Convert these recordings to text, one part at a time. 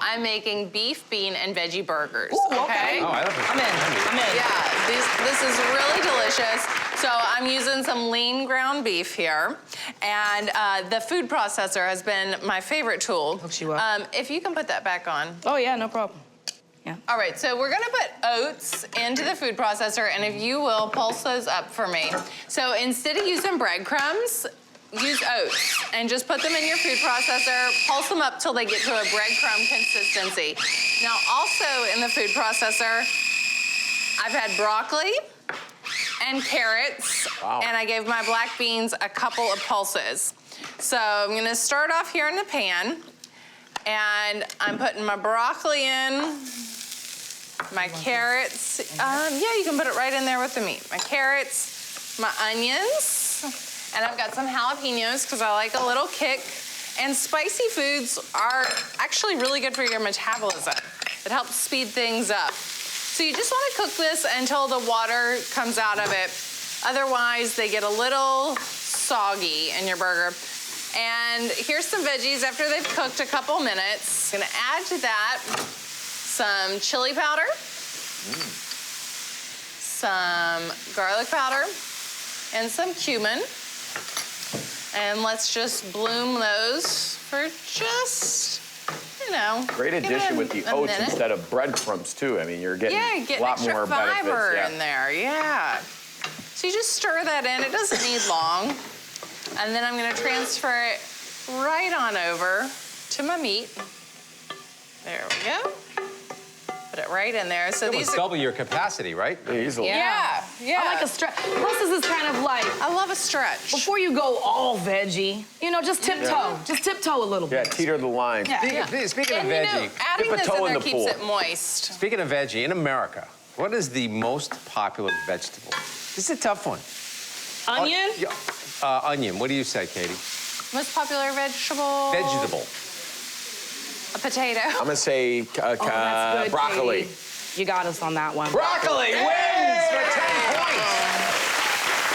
I'm making beef, bean, and veggie burgers. Ooh, okay? Oh, I love it. I'm in. Yeah, this is really delicious. So I'm using some lean ground beef here. And the food processor has been my favorite tool. Hooks you up. If you can put that back on. Oh, yeah, no problem. Yeah. All right, so we're gonna put oats into the food processor, and if you will, pulse those up for me. So instead of using breadcrumbs, use oats and just put them in your food processor, pulse them up till they get to a breadcrumb consistency. Now, also in the food processor, I've had broccoli and carrots, and I gave my black beans a couple of pulses. So I'm gonna start off here in the pan, and I'm putting my broccoli in, my carrots. Yeah, you can put it right in there with the meat. My carrots, my onions, and I've got some jalapenos because I like a little kick. And spicy foods are actually really good for your metabolism. It helps speed things up. So you just want to cook this until the water comes out of it. Otherwise, they get a little soggy in your burger. And here's some veggies after they've cooked a couple minutes. I'm gonna add to that some chili powder, some garlic powder, and some cumin. And let's just bloom those for just, you know. Great addition with the oats instead of breadcrumbs, too. I mean, you're getting a lot more benefits. Fiber in there, yeah. So you just stir that in. It doesn't need long. And then I'm gonna transfer it right on over to my meat. There we go. Put it right in there. So these double your capacity, right? Easily. Yeah. I like a stretch. Plus, this is kind of like, I love a stretch. before you go all veggie, you know, just tiptoe. Yeah. Just tiptoe a little bit. Yeah, teeter the line. Yeah. Speaking of And veggie, you know, adding dip a this toe in in there the keeps pool. it moist. speaking of veggie, in America, what is the most popular vegetable? This is a tough one. Onion? Onion. What do you say, Katie? Most popular vegetable? Vegetable. A potato. I'm going to say That's good, broccoli. Katie. You got us on that one. Broccoli wins for 10 points.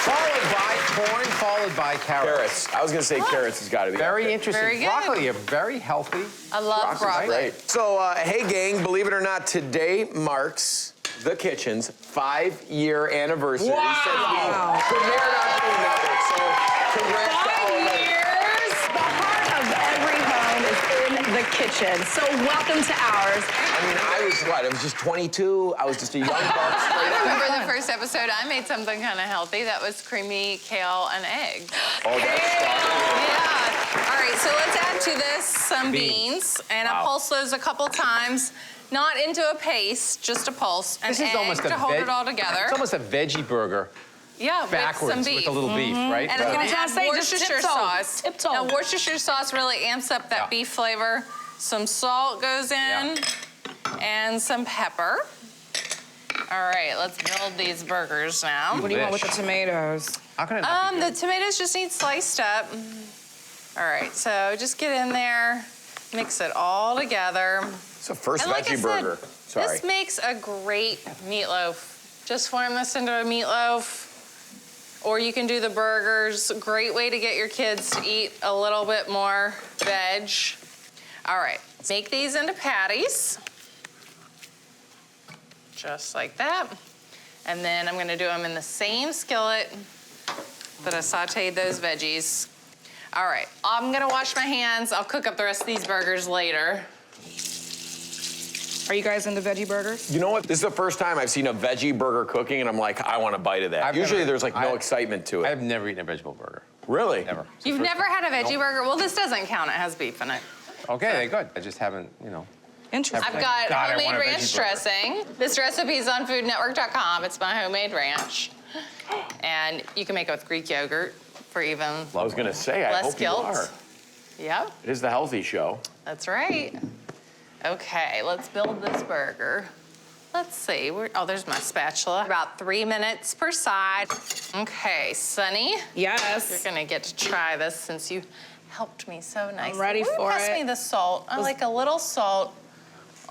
Followed by corn, followed by carrots. Carrots. I was going to say carrots has got to be Very up there. interesting. Very good. Broccoli, a very healthy. I love broccoli. Great. So, hey, gang, believe it or not, today marks The Kitchen's 5-year anniversary. Wow. Since we premiered on Food Network. So, congrats to all of 5 us. years. The heart of every home is in the kitchen. So welcome to ours. I mean, I was just 22. I was just a young buck. I remember the first episode, I made something kind of healthy. That was creamy kale and egg. Oh, that's fun. Yeah. All right, so let's add to this some beans. And I pulse those a couple times. Not into a paste, just a pulse. An This is egg almost to hold it all together. It's almost a veggie burger Yeah, backwards with some beef. with a little beef, right? And I'm I gonna was gonna add say, just Worcestershire tiptoe. sauce. Tiptoe. Now, Worcestershire sauce really amps up that beef flavor. Some salt goes in, and some pepper. All right, let's build these burgers now. What do you want with the tomatoes? How can it not be The good? tomatoes just need sliced up. All right, so just get in there, mix it all together. It's the first And like I veggie said, burger. Sorry. This makes a great meatloaf. Just form this into a meatloaf, or you can do the burgers. Great way to get your kids to eat a little bit more veg. All right, make these into patties. Just like that. And then I'm gonna do them in the same skillet that I sauteed those veggies. All right, I'm gonna wash my hands. I'll cook up the rest of these burgers later. Are you guys into veggie burgers? You know what? This is the first time I've seen a veggie burger cooking, and I'm like, I want a bite of that. Usually there's like no excitement to it. I've never eaten a vegetable burger. Really? Never. You've never had a veggie burger? Well, this doesn't count. It has beef in it. Okay, good. I just haven't, you know. Interesting. I've got God, I homemade want a ranch veggie burger. dressing. This recipe is on foodnetwork.com. It's my homemade ranch. And you can make it with Greek yogurt for even I was gonna say, I less hope guilt. you are. Yep, It is the healthy show. that's right. Okay, let's build this burger. Let's see, oh, there's my spatula. About 3 minutes per side. Okay, Sunny, Yes. you're gonna get to try this since you helped me so nicely. ready for Pass it. me the salt. I like a little salt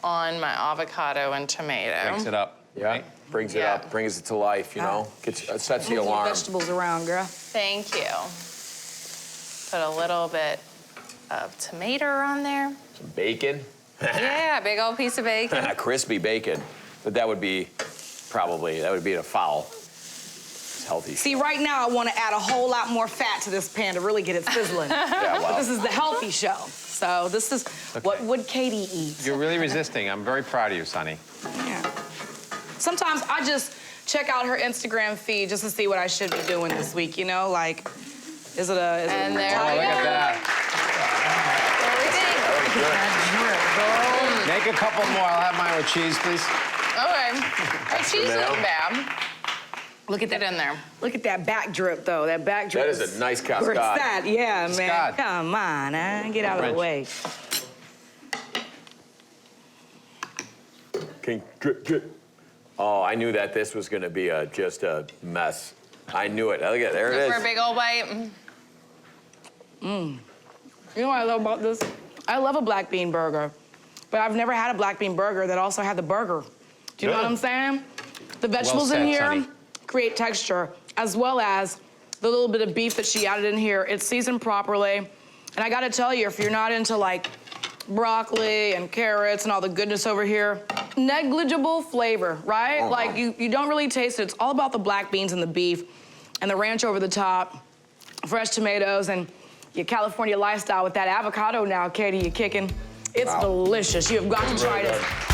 on my avocado and tomato. Mix it up. Yeah. Right? Brings it Yeah. up, brings it to life, you know? Sets the Move your alarm. vegetables around, girl. Thank you. Put a little bit of tomato on there. Some bacon. Yeah, big old piece of bacon. Crispy bacon. But that would be a foul. It's healthy. See, right now I want to add a whole lot more fat to this pan to really get it sizzling. Yeah, But wow. this is the healthy show. So this is what would Katie eat? You're really resisting. I'm very proud of you, Sonny. Yeah. Sometimes I just check out her Instagram feed just to see what I should be doing this week, you know? Like, is it And there Oh, we look at go. that. Make a couple more. I'll have mine with cheese, please. Okay. That cheese isn't bad. Look at Get that. in there. Look at that back drip, though. That back drip. That is a nice Where it's cascade. at. Yeah, man. Cascade. Come on, get out of the French. way. King drip, drip. Oh, I knew that this was going to be just a mess. I knew it. Look at there it For a is. big old bite. You know what I love about this? I love a black bean burger, but I've never had a black bean burger that also had the burger. Do you know what I'm saying? The vegetables said, in here Sonny. create texture, as well as the little bit of beef that she added in here. It's seasoned properly. And I gotta tell you, if you're not into like broccoli and carrots and all the goodness over here, negligible flavor, right? Oh, Like wow. you don't really taste it. It's all about the black beans and the beef and the ranch over the top, fresh tomatoes, and your California lifestyle with that avocado now, Katie, you're kicking. It's delicious. You have got to try this.